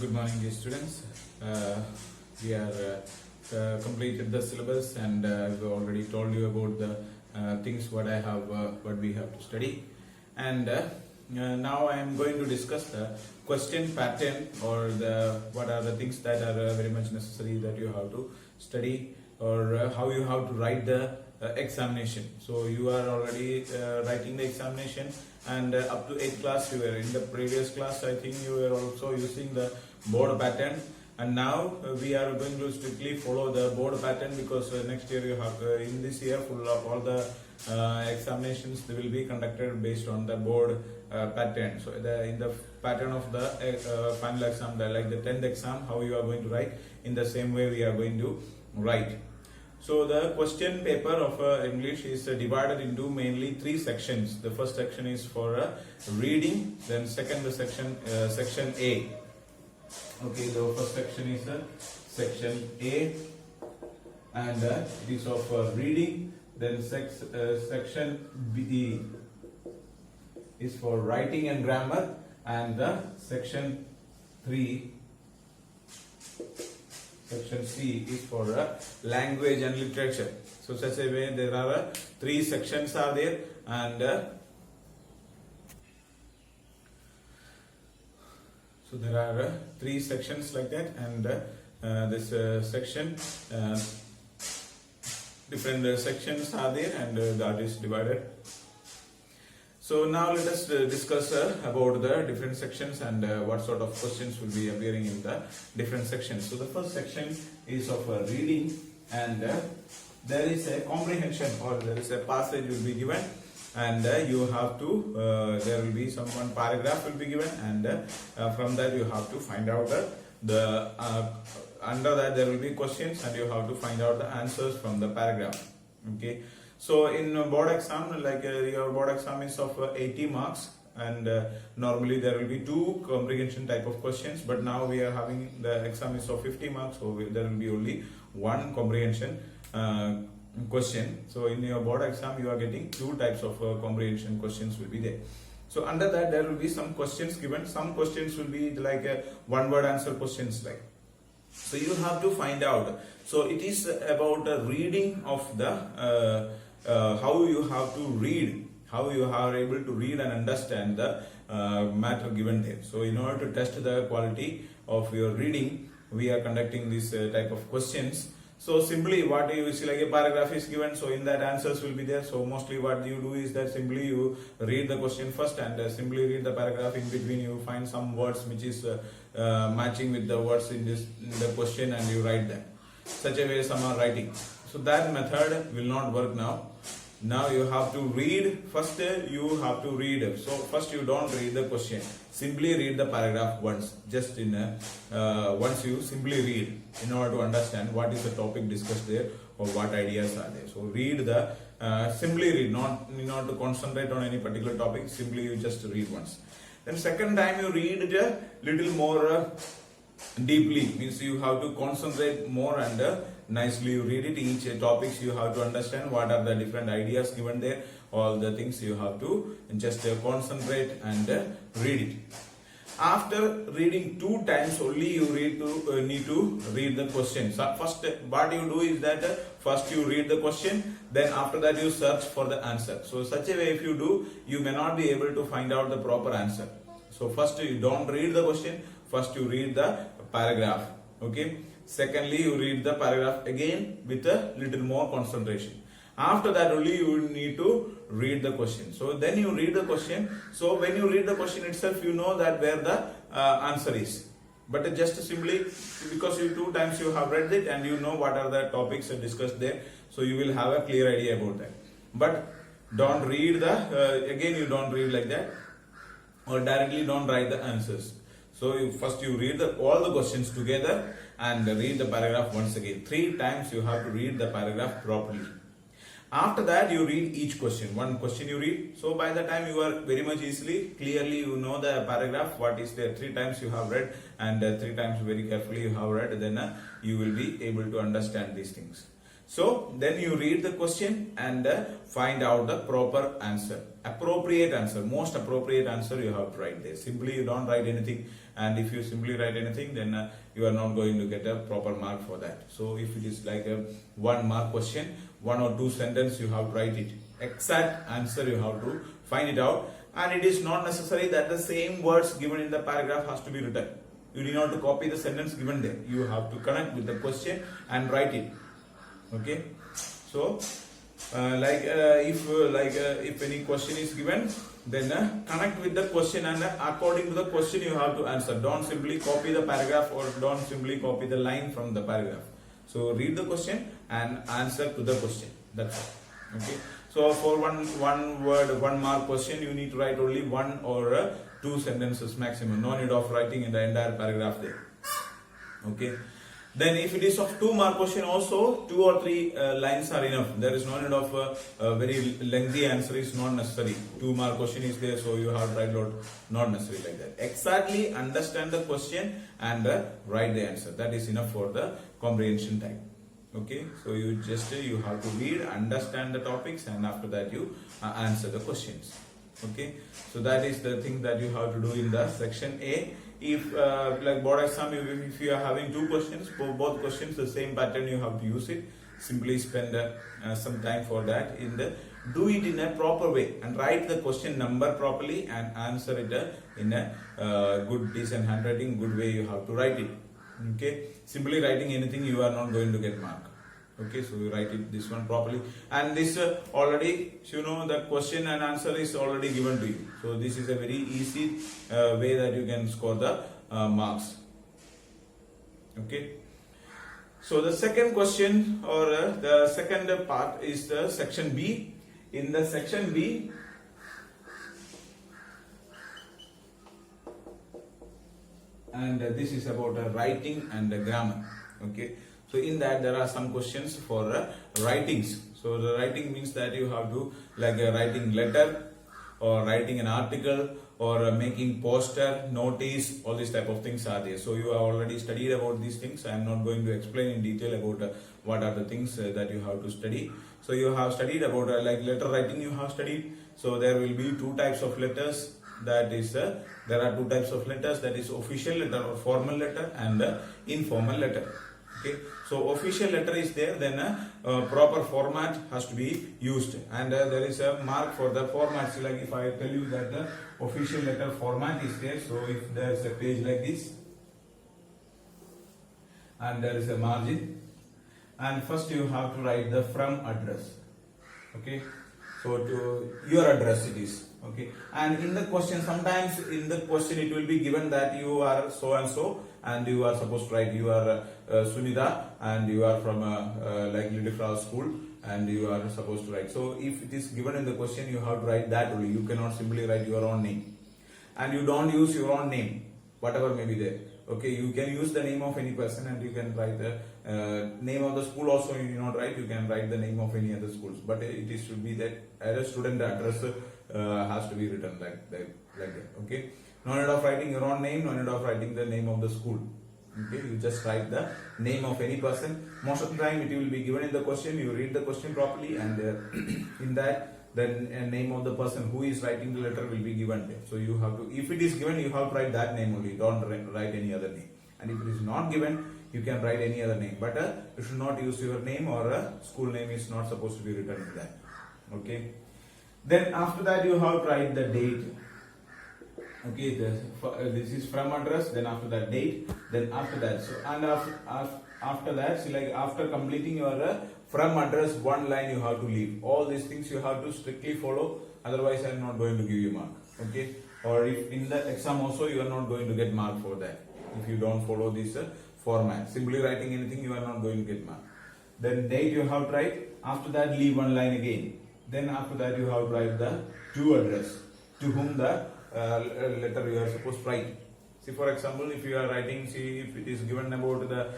Good morning, dear students. We are completed the syllabus, and I've already told you about the things what what we have to study. And now I am going to discuss the question pattern, or the what are the things that are very much necessary that you have to study, or how you have to write the examination. So you are already writing the examination, and up to 8th class you were in the previous class. I think you were also using the board pattern, and now we are going to strictly follow the board pattern, because next year you have in this year full of all the examinations they will be conducted based on the board pattern. So in the pattern of the final exam, like the 10th exam, how you are going to write, in the same way we are going to write. So the question paper of English is divided into mainly 3 sections. The first section is for reading, then second section A. Okay, the first section is section A, and it is of reading. Then section B is for writing and grammar, and section 3. Section C is for language and literature. So such a way there are 3 sections are there, and so there are 3 sections like that, and this section different sections are there, and that is divided. So now let us discuss about the different sections, and what sort of questions will be appearing in the different sections. So the first section is of reading, and there is a comprehension, or there is a passage will be given, and you have to there will be one paragraph will be given, and from that you have to find out the under that there will be questions, and you have to find out the answers from the paragraph. Okay. So in board exam, like your board exam is of 80 marks, and normally there will be 2 comprehension type of questions, but now we are having the exam is of 50 marks, so there will be only 1 comprehension question. So in your board exam you are getting 2 types of comprehension questions will be there. So under that there will be some questions given. Some questions will be like one word answer questions, like. So you have to find out. So it is about the reading of the how you have to read, how you are able to read and understand the matter given there. So in order to test the quality of your reading, we are conducting this type of questions. So simply what you see, like a paragraph is given, so in that answers will be there. So mostly what you do is that simply you read the question first, and simply read the paragraph. In between you find some words which is matching with the words in the question, and you write them. Such a way some are writing. So that method will not work now. Now you have to read. First you have to read. So first you don't read the question. Simply read the paragraph once. Just in once you simply read, in order to understand what is the topic discussed there, or what ideas are there. So read the simply read, not to concentrate on any particular topic. Simply you just read once. Then second time you read it a little more deeply, means you have to concentrate more, and nicely you read it. Each topics you have to understand what are the different ideas given there, all the things you have to just concentrate and read it. After reading 2 times only you need to read the question. So first what you do is that first you read the question, then after that you search for the answer. So such a way if you do, you may not be able to find out the proper answer. So first you don't read the question, first you read the paragraph. Okay. Secondly, you read the paragraph again with a little more concentration. After that only you need to read the question. So then you read the question. So when you read the question itself, you know that where the answer is. But just simply because you 2 times you have read it, and you know what are the topics discussed there, so you will have a clear idea about that. But don't read the again you don't read like that, or directly don't write the answers. So first you read all the questions together, and read the paragraph once again. 3 times you have to read the paragraph properly. After that you read each question. 1 question you read. So by the time you are very much clearly you know the paragraph what is there. 3 times you have read, and 3 times very carefully you have read, then you will be able to understand these things. So then you read the question and find out the proper answer, appropriate answer, most appropriate answer you have to write there. Simply you don't write anything, and if you simply write anything, then you are not going to get a proper mark for that. So if it is like a 1 mark question, 1 or 2 sentences you have to write it. Exact answer you have to find it out, and it is not necessary that the same words given in the paragraph has to be written. You need not to copy the sentence given there. You have to connect with the question and write it. Okay, so if any question is given, then connect with the question, and according to the question you have to answer. Don't simply copy the paragraph, or don't simply copy the line from the paragraph. So read the question and answer to the question. That's all. Okay. So for one word, 1 mark question, you need to write only 1 or 2 sentences maximum. No need of writing in the entire paragraph there. Okay. Then if it is of 2 mark question, also 2 or 3 lines are enough. There is no need of a very lengthy answer is not necessary. 2 mark question is there, so you have to write lot, not necessary like that. Exactly understand the question and write the answer. That is enough for the comprehension time. Okay, so you have to read, understand the topics, and after that you answer the questions. Okay, so that is the thing that you have to do in the section A. If like board exam, if you are having 2 questions, for both questions the same pattern you have to use it. Simply spend some time for that. Do it in a proper way and write the question number properly and answer it in a good, decent handwriting, good way you have to write it. Okay, simply writing anything, you are not going to get mark. Okay, so you write it this one properly, and this already, you know, the question and answer is already given to you. So this is a very easy way that you can score the marks. Okay, so the second question, or the second part, is the section B. In the section B, and this is about writing and grammar. Okay, so in that there are some questions for writings. So the writing means that you have to, like writing letter, or writing an article, or making poster, notice, all these type of things are there. So you have already studied about these things. I am not going to explain in detail about what are the things that you have to study. So you have studied about like letter writing you have studied. So there will be 2 types of letters. That is, there are 2 types of letters, that is official letter or formal letter, and informal letter. Okay, so official letter is there, then proper format has to be used, and there is a mark for the format. So like if I tell you that the official letter format is there, so if there is a page like this, and there is a margin, and first you have to write the from address. Okay, so to your address it is. Okay, and in the question, sometimes in the question it will be given that you are so and so, and you are supposed to write you are Sunita, and you are from like Little Flower School, and you are supposed to write. So if it is given in the question, you have to write that only. You cannot simply write your own name, and you don't use your own name, whatever may be there. Okay, you can use the name of any person, and you can write the name of the school also. You do not write, you can write the name of any other schools, but it is should be that as a student address has to be written like that. Okay, no need of writing your own name, no need of writing the name of the school. Okay, you just write the name of any person. Most of the time it will be given in the question. You read the question properly, and in that the name of the person who is writing the letter will be given there. So you have to, if it is given, you have to write that name only. Don't write any other name. And if it is not given, you can write any other name, but you should not use your name, or school name is not supposed to be written in that. Okay. Then after that you have to write the date. Okay, this is from address. Then after that date. Then after that, so and after that, so like after completing your from address, 1 line you have to leave. All these things you have to strictly follow. Otherwise, I am not going to give you mark. Okay, or if in the exam also you are not going to get mark for that. If you don't follow this format, simply writing anything, you are not going to get mark. Then date you have to write. After that, leave 1 line again. Then after that, you have to write the to address, to whom the letter you are supposed to write. See, for example, if you are writing, see if it is given about the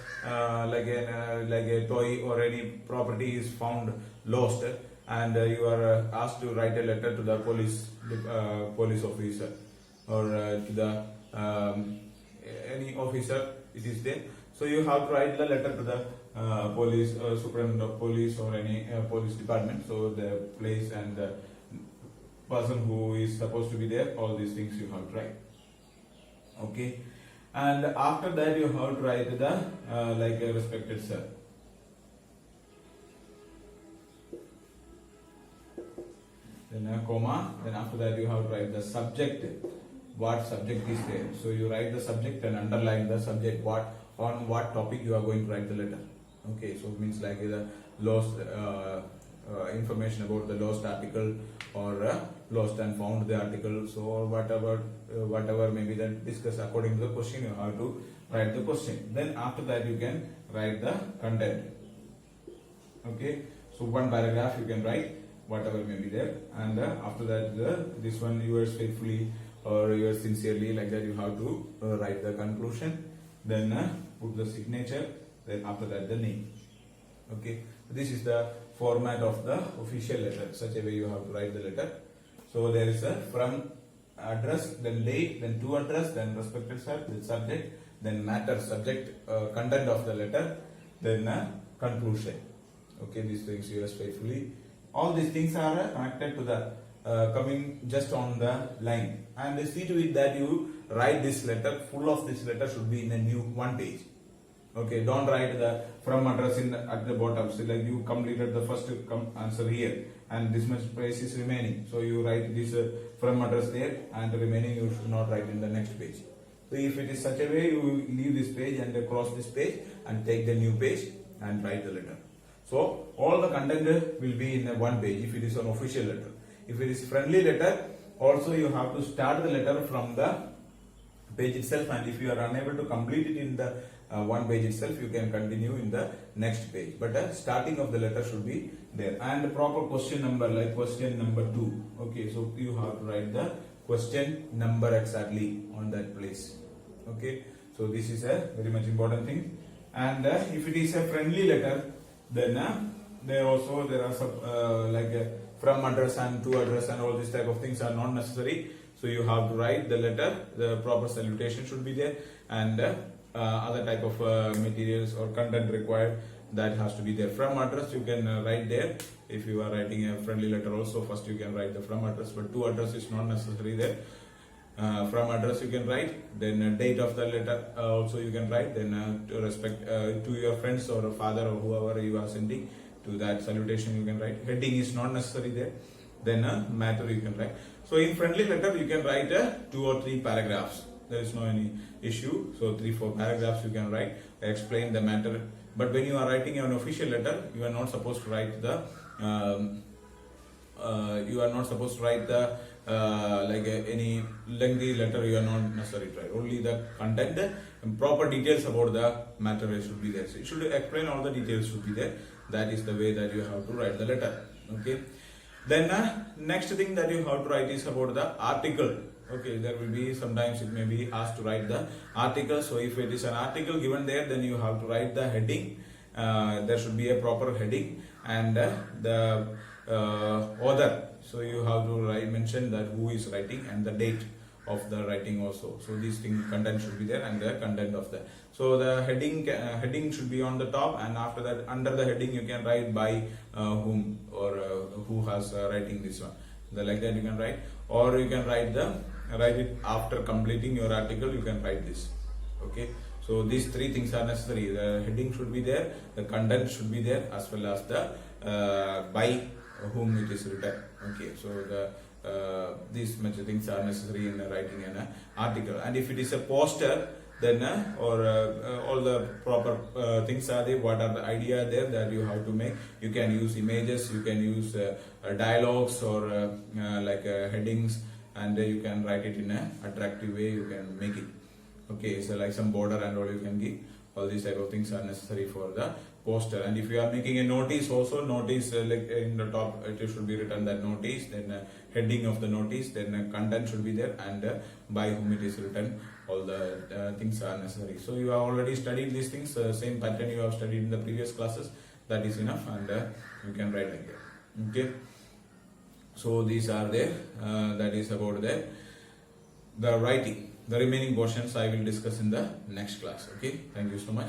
like a toy or any property is found lost, and you are asked to write a letter to the police officer, or to the any officer it is there. So you have to write the letter to the police, superintendent of police or any police department. So the place and the person who is supposed to be there, all these things you have to write. Okay, and after that you have to write the like a respected sir. Then a comma. Then after that you have to write the subject. What subject is there? So you write the subject and underline the subject. What on what topic you are going to write the letter. Okay, so it means like the lost information about the lost article or lost and found the article. So or whatever maybe that discuss according to the question, you have to write the question. Then after that you can write the content. Okay, so one paragraph you can write whatever may be there, and after that this one yours faithfully or yours sincerely, like that you have to write the conclusion. Then put the signature. Then after that the name. Okay, this is the format of the official letter. Such a way you have to write the letter. So there is a from address, then date, then to address, then respected sir, then subject, then matter, subject, content of the letter, then conclusion. Okay, these things yours faithfully. All these things are connected to the coming just on the line, and see to it that you write this letter. Full of this letter should be in a new one page. Okay, don't write the from address at the bottom. So like you completed the first answer here, and this much space is remaining. So you write this from address there, and the remaining you should not write in the next page. So if it is such a way, you leave this page and cross this page and take the new page and write the letter. So all the content will be in one page if it is an official letter. If it is friendly letter, also you have to start the letter from the page itself, and if you are unable to complete it in the one page itself, you can continue in the next page. But starting of the letter should be there, and the proper question number, like question number 2. Okay, so you have to write the question number exactly on that place. Okay, so this is a very much important thing. And if it is a friendly letter, then there are some like from address and to address and all these type of things are not necessary. So you have to write the letter, the proper salutation should be there, and other type of materials or content required, that has to be there. From address you can write there. If you are writing a friendly letter also, first you can write the from address, but to address is not necessary there. From address you can write, then date of the letter also you can write, then to respect to your friends or father or whoever you are sending, to that salutation you can write. Heading is not necessary there. Then matter you can write. So in friendly letter you can write 2 or 3 paragraphs. There is no any issue. So 3-4 paragraphs you can write, explain the matter. But when you are writing an official letter, you are not supposed to write the like any lengthy letter. You are not necessary to write. Only the content and proper details about the matter should be there. So it should explain all the details should be there. That is the way that you have to write the letter. Okay. Then next thing that you have to write is about the article. Okay, there will be sometimes it may be asked to write the article. So if it is an article given there, then you have to write the heading. There should be a proper heading, and the author. So you have to mention that who is writing and the date of the writing also. So these things content should be there, and the content of the. So the heading should be on the top, and after that under the heading you can write by whom or who has writing this one. Like that you can write, or you can write it after completing your article. You can write this. Okay. So these 3 things are necessary. The heading should be there, the content should be there, as well as the by whom it is written. Okay. So these much things are necessary in writing an article. And if it is a poster, then all the proper things are there. What are the idea there that you have to make? You can use images, you can use dialogues or like headings, and you can write it in an attractive way. You can make it. Okay, so like some border and all you can give. All these type of things are necessary for the poster. And if you are making a notice also, notice like in the top it should be written that notice, then heading of the notice, then content should be there, and by whom it is written. All the things are necessary. So you have already studied these things, same pattern you have studied in the previous classes. That is enough, and you can write like that. Okay. So these are there. That is about the writing. the remaining portions I will discuss in the next class. Okay, thank you so much.